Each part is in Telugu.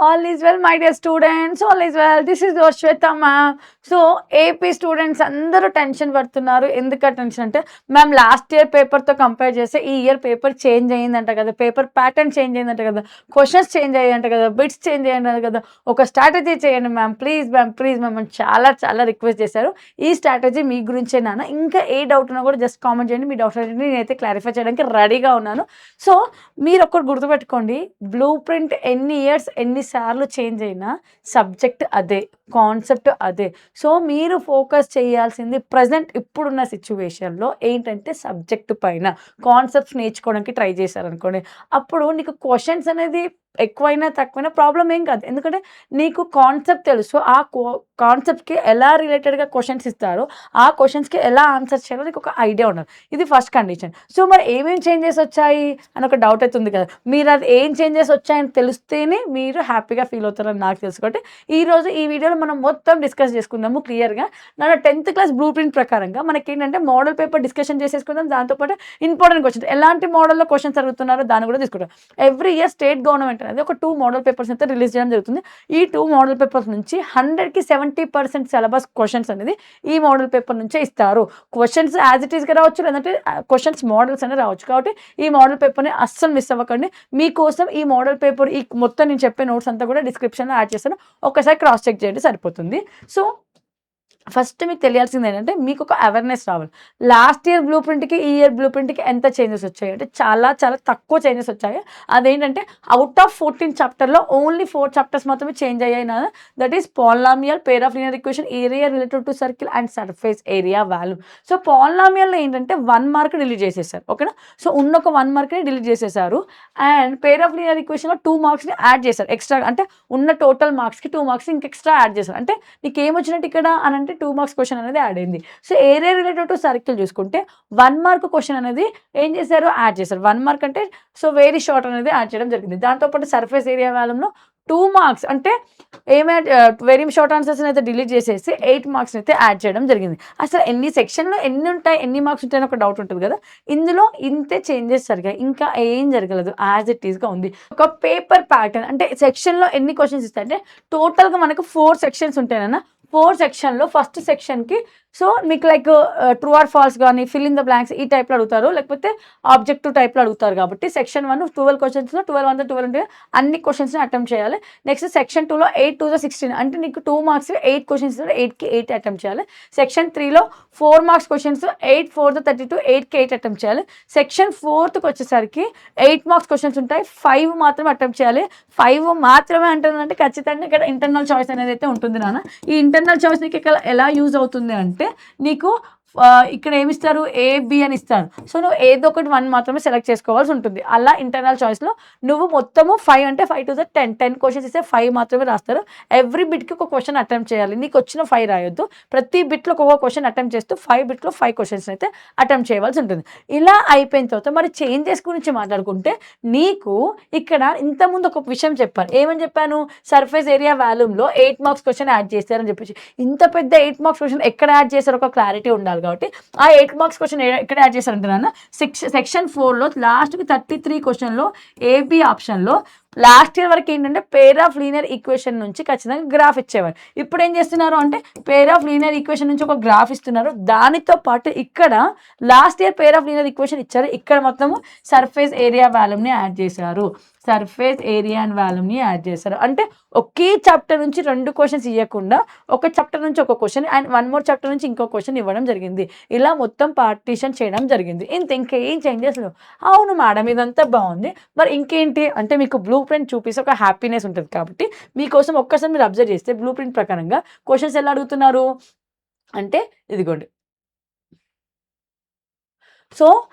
All is well, my dear students. All is well. This is your Shweta ma'am. So AP students అందరూ టెన్షన్ పడుతున్నారు. ఎందుకు ఆ టెన్షన్ అంటే, మ్యామ్ లాస్ట్ ఇయర్ పేపర్తో కంపేర్ చేస్తే ఈ ఇయర్ పేపర్ చేంజ్ అయ్యిందంట కదా, పేపర్ ప్యాటర్న్ చేంజ్ అయ్యిందంట కదా, క్వశ్చన్స్ చేంజ్ అయ్యాయంట కదా, బిట్స్ చేంజ్ అయ్యాయంట కదా, ఒక స్ట్రాటజీ చేయండి మ్యామ్ ప్లీజ్ మ్యామ్ అని చాలా చాలా రిక్వెస్ట్ చేశారు. ఈ స్ట్రాటజీ మీ గురించే నాన్న. ఇంకా ఏ డౌట్ ఉన్నా కూడా జస్ట్ కామెంట్ చేయండి. మీ డౌట్ అనేది నేనైతే క్లారిఫై చేయడానికి రెడీగా ఉన్నాను. సో మీరు ఒక్కటి గుర్తుపెట్టుకోండి, బ్లూ ప్రింట్ ఎన్ని ఇయర్స్ ఎన్నిసార్లు చేంజ్ అయినా సబ్జెక్ట్ అదే, కాన్సెప్ట్ అదే. సో మీరు ఫోకస్ చేయాల్సింది ప్రజెంట్ ఇప్పుడున్న సిచ్యువేషన్లో ఏంటంటే సబ్జెక్ట్ పైన, కాన్సెప్ట్స్ నేర్చుకోవడానికి ట్రై చేశారనుకోండి, అప్పుడు నీకు క్వశ్చన్స్ అనేది ఎక్కువైనా తక్కువైనా ప్రాబ్లం ఏం కాదు. ఎందుకంటే నీకు కాన్సెప్ట్ తెలుసు. ఆ కాన్సెప్ట్కి ఎలా రిలేటెడ్గా క్వశ్చన్స్ ఇస్తారో ఆ క్వశ్చన్స్కి ఎలా ఆన్సర్ చేయాలో నీకు ఒక ఐడియా ఉండదు. ఇది ఫస్ట్ కండిషన్. సో మరి ఏమేమి చేంజెస్ వచ్చాయి అని ఒక డౌట్ అవుతుంది కదా, మీరు అది ఏం చేంజెస్ వచ్చాయని తెలిస్తేనే మీరు హ్యాపీగా ఫీల్ అవుతారని నాకు తెలుసు. కాబట్టి ఈరోజు ఈ వీడియోలో మనం మొత్తం డిస్కస్ చేసుకుందాము క్లియర్గా. నా 10th క్లాస్ బ్లూ ప్రింట్ ప్రకారంగా మనకి ఏంటంటే మోడల్ పేపర్ డిస్కషన్ చేసేసుకుందాం, దాంతోపాటు ఇంపార్టెంట్ క్వశ్చన్స్, ఎలాంటి మోడల్లో క్వశ్చన్స్ అడుగుతున్నారో దాన్ని కూడా తీసుకుంటాం. ఎవ్రీ ఇయర్ స్టేట్ గవర్నమెంట్ అనేది ఒక 2 మోడల్ పేపర్స్ అయితే రిలీజ్ చేయడం జరుగుతుంది. ఈ 2 మోడల్ పేపర్స్ నుంచి 100కి 70% సిలబస్ క్వశ్చన్స్ అనేది ఈ మోడల్ పేపర్ నుంచే ఇస్తారు. క్వశ్చన్స్ యాజ్ ఇట్ ఈస్గా రావచ్చు, లేదంటే క్వశ్చన్స్ మోడల్స్ అనేది రావచ్చు. కాబట్టి ఈ మోడల్ పేపర్ని అస్సలు మిస్ అవ్వకండి. మీకోసం ఈ మోడల్ పేపర్ ఈ మొత్తం నేను చెప్పే నోట్స్ అంతా కూడా డిస్క్రిప్షన్లో యాడ్ చేస్తాను, ఒకసారి క్రాస్ చెక్ చేయండి సరిపోతుంది. సో ఫస్ట్ మీకు తెలియాల్సింది ఏంటంటే, మీకు ఒక అవేర్నెస్ రావాలి. లాస్ట్ ఇయర్ బ్లూ ప్రింట్కి ఈ ఇయర్ బ్లూ ప్రింట్కి ఎంత చేంజెస్ వచ్చాయి అంటే చాలా చాలా తక్కువ చేంజెస్ వచ్చాయి. అదేంటంటే అవుట్ ఆఫ్ 14 చాప్టర్లో ఓన్లీ 4 చాప్టర్స్ మాత్రమే చేంజ్ అయ్యాయి నా. That is polynomial, pair of linear equation, area related to circle and surface area value. So పాలినామియల్లో ఏంటంటే 1 మార్క్ డిలీట్ చేసేసారు, ఓకేనా. సో ఉన్న ఒక 1 మార్క్ని డిలీట్ చేసేసారు. అండ్ పేర్ ఆఫ్ లీనియర్ ఈక్వేషన్లో 2 మార్క్స్ని యాడ్ చేశారు ఎక్స్ట్రా. అంటే ఉన్న టోటల్ మార్క్స్కి 2 మార్క్స్ ఇంక ఎక్స్ట్రా యాడ్ చేశారు. అంటే నీకు ఏమొచ్చినట్టు ఇక్కడ అని అంటే 2 మార్క్స్ క్వశ్చన్ అనేది యాడ్ అయింది. So area related to circle చూసుకుంటే 1 మార్క్ క్వశ్చన్ అనేది ఏం చేశారు, యాడ్ చేశారు. 1 మార్క్ అంటే సో వెరీ షార్ట్ అనేది యాడ్ చేయడం జరిగింది. దాంతోపాటు సర్ఫేస్ ఏరియా వాల్యూమ్లో 2 మార్క్స్ అంటే వెరీ షార్ట్ ఆన్సర్స్ అయితే డిలీట్ చేసేసి 8 మార్క్స్ అయితే యాడ్ చేయడం జరిగింది. అసలు ఎన్ని సెక్షన్లో ఎన్ని ఉంటాయి, ఎన్ని మార్క్స్ ఉంటాయని ఒక డౌట్ ఉంటుంది కదా. ఇందులో ఇంతే చేంజెస్ జరిగాయి, ఇంకా ఏం జరగలేదు, యాజ్ ఇట్ ఈస్గా ఉంది. ఒక పేపర్ ప్యాటర్న్ అంటే సెక్షన్లో ఎన్ని క్వశ్చన్స్ ఇస్తాయంటే టోటల్గా మనకు 4 సెక్షన్స్ ఉంటాయన్న. 4 సెక్షన్లో ఫస్ట్ సెక్షన్కి సో మీకు లైక్ ట్రూ ఆర్ ఫాల్స్ కానీ, ఫిల్ ఇన్ ద బ్లాంక్స్ ఈ టైప్లో అడుగుతారు, లేకపోతే ఆబ్జెక్టివ్ టైప్లో అడుగుతారు. కాబట్టి సెక్షన్ 1 12 క్వశ్చన్స్లో 12 1 12 ఉంటే అన్ని క్వశ్చన్స్ని అటెంప్ట్ చేయాలి. నెక్స్ట్ సెక్షన్ 2లో 8 2 16 అంటే నీకు 2 మార్క్స్ 8 క్వశ్చన్స్ 8కి 8 అటెంప్ట్ చేయాలి. సెక్షన్ 3లో 4 మార్క్స్ క్వశ్చన్స్ 8 4 32 8కి 8 అటెంప్ట్ చేయాలి. సెక్షన్ 4కి వచ్చేసరికి 8 మార్క్స్ క్వశ్చన్స్ ఉంటాయి, 5 మాత్రమే అటెంప్ట్ చేయాలి. 5 మాత్రమే అంటుందంటే ఖచ్చితంగా ఇక్కడ ఇంటర్నల్ చాయిస్ అనేది అయితే ఉంటుంది నాన్న. ఈ ఇంటర్నల్ చాయిస్ నీకు ఇక్కడ ఎలా యూజ్ అవుతుంది అంటే నీకు ఇక్కడ ఏమిస్తారు, AB అని ఇస్తారు. సో నువ్వు ఏదో ఒకటి 1 మాత్రమే సెలెక్ట్ చేసుకోవాల్సి ఉంటుంది. అలా ఇంటర్నల్ చాయిస్లో నువ్వు మొత్తము 5 అంటే 5 to 10 క్వశ్చన్స్ ఇస్తే 5 మాత్రమే రాస్తారు. ఎవ్రీ బిట్కి ఒక క్వశ్చన్ అటెంప్ట్ చేయాలి. నీకు వచ్చిన 5 రాయొద్దు, ప్రతి బిట్లో ఒక్కొక్క క్వశ్చన్ అటెంప్ట్ చేస్తూ 5 బిట్లో 5 క్వశ్చన్స్ అయితే అటెంప్ట్ చేయవలసి ఉంటుంది. ఇలా అయిపోయిన తర్వాత మరి చేంజెస్ గురించి మాట్లాడుకుంటే నీకు ఇక్కడ ఇంతకుముందు ఒక విషయం చెప్పాను. ఏమని చెప్పాను, సర్ఫేస్ ఏరియా వాల్యూమ్లో 8 మార్క్స్ క్వశ్చన్ యాడ్ చేస్తారని చెప్పేసి. ఇంత పెద్ద 8 మార్క్స్ క్వశ్చన్ ఎక్కడ యాడ్ చేశారు ఒక క్లారిటీ ఉండాలి. కాబట్టి ఆ 8 మార్క్స్ క్వశ్చన్ ఎక్కడ యాడ్ చేశారంటే నాన్న, సెక్షన్ 4లో లాస్ట్కి 33 క్వశ్చన్లో AB ఆప్షన్లో లాస్ట్ ఇయర్ వరకు ఏంటంటే పేర్ ఆఫ్ లీనియర్ ఈక్వేషన్ నుంచి ఖచ్చితంగా గ్రాఫ్ ఇచ్చేవారు. ఇప్పుడు ఏం చేస్తున్నారు అంటే పేర్ ఆఫ్ లీనియర్ ఈక్వేషన్ నుంచి ఒక గ్రాఫ్ ఇస్తున్నారు. దానితో పాటు ఇక్కడ last year pair of linear equation ఇచ్చారు, ఇక్కడ మొత్తము సర్ఫేస్ ఏరియా వాల్యూమ్ని యాడ్ చేశారు. సర్ఫేస్ ఏరియా అండ్ వాల్యూమ్ని యాడ్ చేశారు. అంటే ఒకే చాప్టర్ నుంచి 2 క్వశ్చన్స్ ఇవ్వకుండా ఒక చాప్టర్ నుంచి ఒక క్వశ్చన్ అండ్ 1 మోర్ చాప్టర్ నుంచి ఇంకో క్వశ్చన్ ఇవ్వడం జరిగింది. ఇలా మొత్తం పార్టీషన్ చేయడం జరిగింది. ఇంకేం చేంజెస్ లేవు. అవును మేడం ఇదంతా బాగుంది, మరి ఇంకేంటి అంటే మీకు బ్లూ ప్రింట్ చూపిస్తే ఒక హ్యాపీనెస్ ఉంటుంది. కాబట్టి మీకోసం ఒక్కసారి మీరు అబ్జర్వ్ చేస్తే బ్లూ ప్రింట్ ప్రకారంగా క్వశ్చన్స్ ఎలా అడుగుతున్నారు అంటే ఇదిగోండి. సో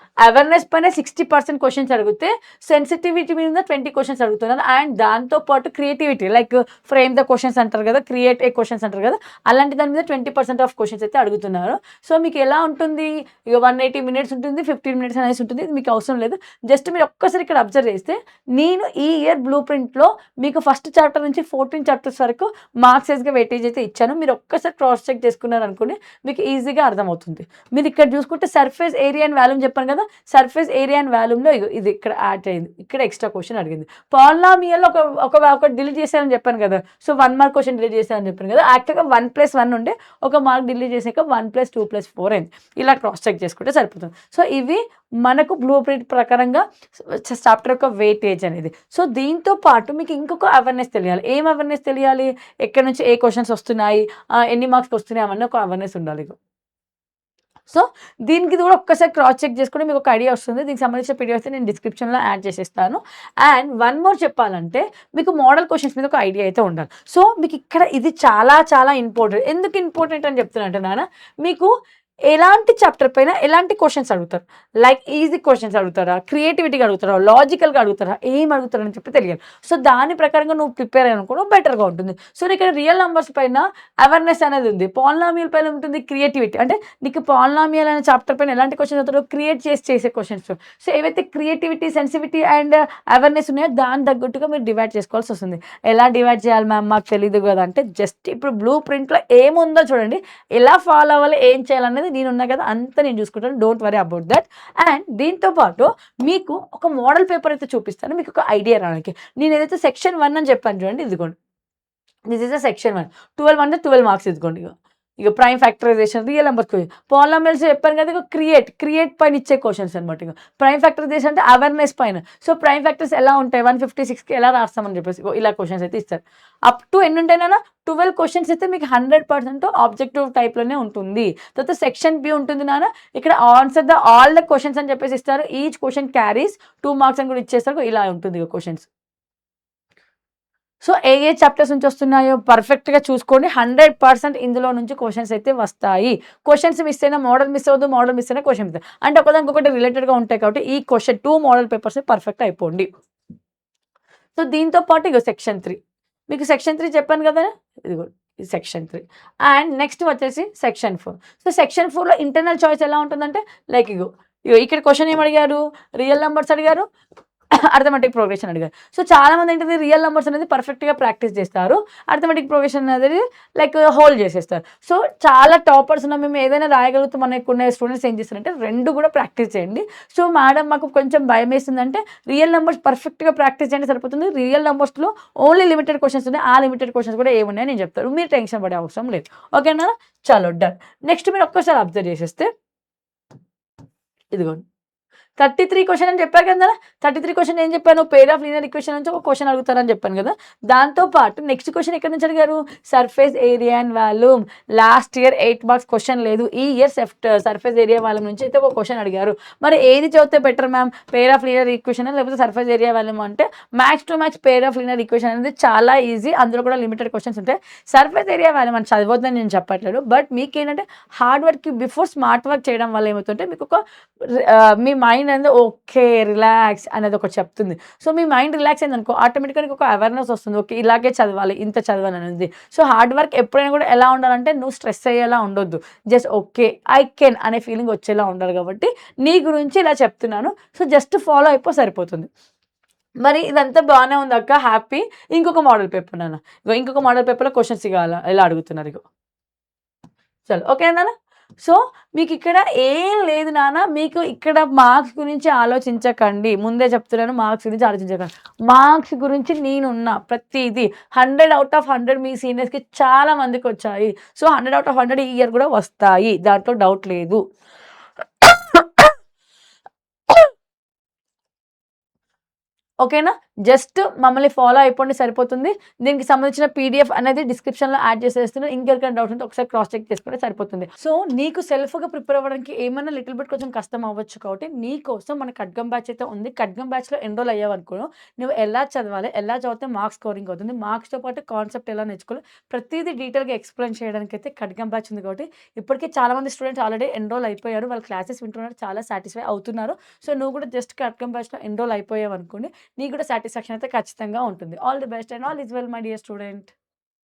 అవేర్నెస్ పైన 60% క్వశ్చన్స్ అడిగితే సెన్సిటివిటీ మీద 20 క్వశ్చన్స్ అడుగుతున్నారు. అండ్ దాంతోపాటు creativity like frame the questions అంటారు కదా, క్రియేట్ ఏ క్వశ్చన్స్ అంటారు కదా, అలాంటి దాని మీద 20% ఆఫ్ క్వశ్చన్స్ అయితే అడుగుతున్నారు. సో మీకు ఎలా ఉంటుంది, ఇక 180 minutes ఉంటుంది, 15 minutes అనేసి ఉంటుంది. ఇది మీకు అవసరం లేదు. జస్ట్ మీరు ఒక్కసారి ఇక్కడ అబ్జర్వ్ చేస్తే నేను ఈ ఇయర్ బ్లూ ప్రింట్లో మీకు ఫస్ట్ చాప్టర్ నుంచి 14 చాప్టర్స్ వరకు మార్క్స్ వైజ్గా వెయిటేజ్ అయితే ఇచ్చాను. మీరు ఒక్కసారి క్రాస్ చెక్ చేసుకున్నారు అనుకోండి, మీకు ఈజీగా అర్థమవుతుంది. మీరు ఇక్కడ చూసుకుంటే సర్ఫేస్ ఏరియా అండ్ వాల్యూమ్ చెప్పాను కదా, సర్ఫేస్ ఏరియా అండ్ వాల్యూమ్లో ఇది ఇక్కడ యాడ్ అయింది, ఇక్కడ ఎక్స్ట్రా క్వశ్చన్ అడిగింది. పాలినామియల్ ఒక డిలీట్ చేశారని చెప్పాను కదా, సో 1 మార్క్ క్వశ్చన్ డిలీట్ చేశారని చెప్పాను కదా, యాక్చువల్గా 1+1 ఉండే ఒక మార్క్ డిలీట్ చేసాక 1+2+4 అయింది. ఇలా క్రాస్ చెక్ చేసుకుంటే సరిపోతుంది. సో ఇవి మనకు బ్లూ ప్రింట్ ప్రకారంగా చాప్టర్ యొక్క వెయిటేజ్ అనేది. సో దీంతో పాటు మీకు ఇంకొక అవేర్నెస్ తెలియాలి. ఏం అవేర్నెస్ తెలియాలి? ఎక్కడి నుంచి ఏ క్వశ్చన్స్ వస్తున్నాయి, ఎన్ని మార్క్స్కి వస్తున్నాయి, అవన్నీ ఒక అవేర్నెస్ ఉండాలి. సో దీనికి కూడా ఒక్కసారి క్రాస్ చెక్ చేసుకుంటే మీకు ఒక ఐడియా వస్తుంది. దీనికి సంబంధించిన పీడిఎఫ్ నేను డిస్క్రిప్షన్లో యాడ్ చేసేస్తాను. అండ్ వన్ మోర్ చెప్పాలంటే మీకు మోడల్ క్వశ్చన్స్ మీద ఒక ఐడియా అయితే ఉండాలి. సో మీకు ఇక్కడ ఇది చాలా చాలా ఇంపార్టెంట్. ఎందుకు ఇంపార్టెంట్ అని చెప్తున్నానంటే నాన్న, మీకు ఎలాంటి చాప్టర్ పైన ఎలాంటి క్వశ్చన్స్ అడుగుతారు, లైక్ ఈజీ క్వశ్చన్స్ అడుగుతారా, క్రియేటివిటీగా అడుగుతారా, లాజికల్గా అడుగుతారా, ఏం అడుగుతారని చెప్పి తెలియాలి. సో దాని ప్రకారంగా నువ్వు ప్రిపేర్ అయ్యానుకో బెటర్గా ఉంటుంది. సో ఇక్కడ రియల్ నెంబర్స్ పైన అవేర్నెస్ అనేది ఉంది, పాలినామియల్ పైన ఉంటుంది క్రియేటివిటీ. అంటే నీకు పాలినామియల్ అనే చాప్టర్ పైన ఎలాంటి క్వశ్చన్స్ అవుతారో క్రియేట్ చేసే క్వశ్చన్స్. సో ఏవైతే క్రియేటివిటీ, సెన్సిటివిటీ అండ్ అవేర్నెస్ ఉన్నాయో దాని తగ్గట్టుగా మీరు డివైడ్ చేసుకోవాల్సి వస్తుంది. ఎలా డివైడ్ చేయాలి మ్యామ్ మాకు తెలియదు కదా అంటే, జస్ట్ ఇప్పుడు బ్లూ ప్రింట్లో ఏముందో చూడండి, ఎలా ఫాలో అవ్వాలి, ఏం చేయాలనేది నేను ఉన్నా కదా, అంతా నేను చూసుకుంటాను. Don't worry about that. And దీంతో పాటు మీకు ఒక మోడల్ పేపర్ అయితే చూపిస్తాను, మీకు ఒక ఐడియా రావడానికి. నేను ఏదైతే సెక్షన్ 1 అని చెప్పాను చూడండి, ఇదిగోండి, దిస్ ఇస్ ద సెక్షన్ 1. 12 అంటే 12 మార్క్స్. ఇదిగోండి ఇక prime factorization, real numbers, polynomials చెప్పాను కదా, ఇక క్రియేట్ పైన ఇచ్చే క్వశ్చన్స్ అనమాట. ఇక ప్రైమ్ ఫ్యాక్టరైజేషన్ అంటే అవేర్నెస్ పైన. సో ప్రైమ్ ఫ్యాక్టర్స్ ఎలా ఉంటాయి, 156కి ఎలా రాస్తామని చెప్పేసి ఇలా క్వశ్చన్స్ అయితే ఇస్తారు. అప్ టు ఎన్ని ఉంటాయినా 12 క్వశ్చన్స్ అయితే మీకు 100% ఆబ్జెక్టివ్ టైప్లోనే ఉంటుంది. తర్వాత సెక్షన్ బి ఉంటుంది నాన్న, ఇక్కడ ఆన్సర్ ఆల్ ద క్వశ్చన్స్ అని చెప్పేసి ఇస్తారు. ఈచ్ క్వశ్చన్ క్యారీస్ 2 మార్క్స్ అని కూడా ఇచ్చేస్తారు. ఇలా ఉంటుంది ఇక క్వశ్చన్స్. సో ఏ చాప్టర్స్ నుంచి వస్తున్నాయో పర్ఫెక్ట్గా చూసుకోండి. 100% ఇందులో నుంచి క్వశ్చన్స్ అయితే వస్తాయి. క్వశ్చన్స్ మిస్ అయినా మోడల్ మిస్ అవ్వదు, మోడల్ మిస్ అయినా క్వశ్చన్ మిస్. అంటే ఒకదానికొకటి రిలేటెడ్గా ఉంటాయి కాబట్టి ఈ క్వశ్చన్ 2 మోడల్ పేపర్స్ పర్ఫెక్ట్ అయిపోండి. సో దీంతో పాటు ఇక సెక్షన్ 3, మీకు సెక్షన్ 3 చెప్పాను కదా, ఇదిగో సెక్షన్ 3. అండ్ నెక్స్ట్ వచ్చేసి సెక్షన్ 4. సో సెక్షన్ 4లో ఇంటర్నల్ చాయిస్ ఎలా ఉంటుందంటే, లైక్ ఇక్కడ క్వశ్చన్ ఏం అడిగారు, రియల్ నెంబర్స్ అడిగారు, అర్థమెటిక్ ప్రోగ్రెషన్ అడిగారు. సో చాలా మంది ఏంటంటే రియల్ నెంబర్స్ అనేది పర్ఫెక్ట్గా ప్రాక్టీస్ చేస్తారు, అర్థమెటిక్ ప్రోగ్రెషన్ అనేది లైక్ హోల్డ్ చేసేస్తారు. సో చాలా టాపర్స్ ఉన్న మేము ఏదైనా రాయగలుగుతాం అనుకునే స్టూడెంట్స్ ఏం చేస్తారంటే రెండు కూడా ప్రాక్టీస్ చేయండి. సో మేడం మాకు కొంచెం భయం వేస్తుందంటే రియల్ నెంబర్స్ పర్ఫెక్ట్గా ప్రాక్టీస్ చేయండి సరిపోతుంది. రియల్ నెంబర్స్లో ఓన్లీ లిమిటెడ్ క్వశ్చన్స్ ఉన్నాయి, ఆ లిమిటెడ్ క్వశ్చన్స్ కూడా ఏమున్నాయని నేను చెప్తాను, మీరు టెన్షన్ పడే అవసరం లేదు. ఓకేనా, చలో డన్. నెక్స్ట్ మీరు ఒక్కసారి అబ్జర్వ్ చేసేస్తే ఇదిగోండి 33 క్వశ్చన్ అని చెప్పాను కదా, 33 క్వశ్చన్ ఏం చెప్పాను, పెయిర్ ఆఫ్ లీనియర్ ఈక్వేషన్ నుంచి ఒక క్వశ్చన్ అడుగుతారని చెప్పాను కదా. దాంతోపాటు నెక్స్ట్ క్వశ్చన్ ఎక్కడి నుంచి అడిగారు, surface area and volume. Last year 8 marks question లేదు, ఈ ఇయర్ సర్ఫేస్ ఏరియా వాల్యూమ్ నుంచి అయితే ఒక క్వశ్చన్ అడిగారు. మరి ఏది చదివితే better ma'am, pair of linear equation లేకపోతే సర్ఫేస్ ఏరియా వాల్యూమ్ అంటే, max to max pair of linear equation అనేది చాలా ఈజీ, అందులో కూడా లిమిటెడ్ క్వశ్చన్స్ ఉంటాయి. సర్ఫేస్ ఏరియా వాల్యూమ్ అని చదవద్దని నేను చెప్పట్లేదు, బట్ మీకు ఏంటంటే hard work before smart work చేయడం వల్ల ఏమవుతుంటే మీకు ఒక మీ మైండ్ అనేది ఓకే రిలాక్స్ అనేది ఒకటి చెప్తుంది. సో మీ మైండ్ రిలాక్స్ అయింది అనుకో, ఆటోమేటిక్గా ఒక అవేర్నెస్ వస్తుంది, ఓకే ఇలాగే చదవాలి, ఇంత చదవాలి అనేది. సో హార్డ్ వర్క్ ఎప్పుడైనా కూడా ఎలా ఉండాలంటే, నువ్వు స్ట్రెస్ అయ్యేలా ఉండొద్దు, జస్ట్ ఓకే ఐ కెన్ అనే ఫీలింగ్ వచ్చేలా ఉండాలి. కాబట్టి నీ గురించి ఇలా చెప్తున్నాను, సో జస్ట్ ఫాలో అయిపో సరిపోతుంది. మరి ఇదంతా బాగానే ఉంది అక్క, హ్యాపీ. ఇంకొక మోడల్ పేపర్ నాన్న, ఇంకొక మోడల్ పేపర్లో క్వశ్చన్స్ ఇవ్వాలి ఎలా అడుగుతున్నారు ఇగో, చలో ఓకే నాన్న. సో మీకు ఇక్కడ ఏం లేదు నాన్న, మీకు ఇక్కడ మార్క్స్ గురించి ఆలోచించకండి, ముందే చెప్తున్నాను, మార్క్స్ గురించి ఆలోచించకండి. మార్క్స్ గురించి నేనున్నా, ప్రతిదీ 100/100 మీ సీనియర్స్కి చాలా మందికి వచ్చాయి. సో 100/100 ఈ ఇయర్ కూడా వస్తాయి, దాంట్లో డౌట్ లేదు. ఓకేనా, జస్ట్ మమ్మల్ని ఫాలో అయిపోండి సరిపోతుంది. దీనికి సంబంధించిన పీడిఎఫ్ అనేది డిస్క్రిప్షన్లో యాడ్ చేసేస్తున్నాను, ఇంకెవరికైనా డౌట్ ఉంటే ఒకసారి క్రాస్ చెక్ చేసుకుంటే సరిపోతుంది. సో నీకు సెల్ఫ్గా ప్రిపేర్ అవ్వడానికి ఏమైనా లిటిల్ బిట్ కొంచెం కష్టం అవ్వచ్చు, కాబట్టి నీ కోసం మన ఖడ్గం బ్యాచ్ అయితే ఉంది. ఖడ్గం బ్యాచ్లో ఎన్రోల్ అయ్యావనుకో, నువ్వు ఎలా చదవాలి, ఎలా చదివితే మార్క్స్ స్కోరింగ్ అవుతుంది, మార్క్స్తో పాటు కాన్సెప్ట్ ఎలా నేర్చుకోవాలి, ప్రతిదీ డీటెయిల్గా ఎక్స్ప్లెయిన్ చేయడానికి అయితే ఖడ్గం బ్యాచ్ ఉంది. కాబట్టి ఇప్పటికే చాలామంది స్టూడెంట్స్ ఆల్రెడీ ఎన్రోల్ అయిపోయారు, వాళ్ళ క్లాసెస్ వింటున్నారు, చాలా సాటిస్ఫై అవుతున్నారు. సో నువ్వు కూడా జస్ట్ ఖడ్గం బ్యాచ్లో ఎన్రోల్ అయిపోయావు అనుకోండి, నీకు కూడా సాటిస్ఫాక్షన్ అయితే ఖచ్చితంగా ఉంటుంది. All the best and all is well my dear student.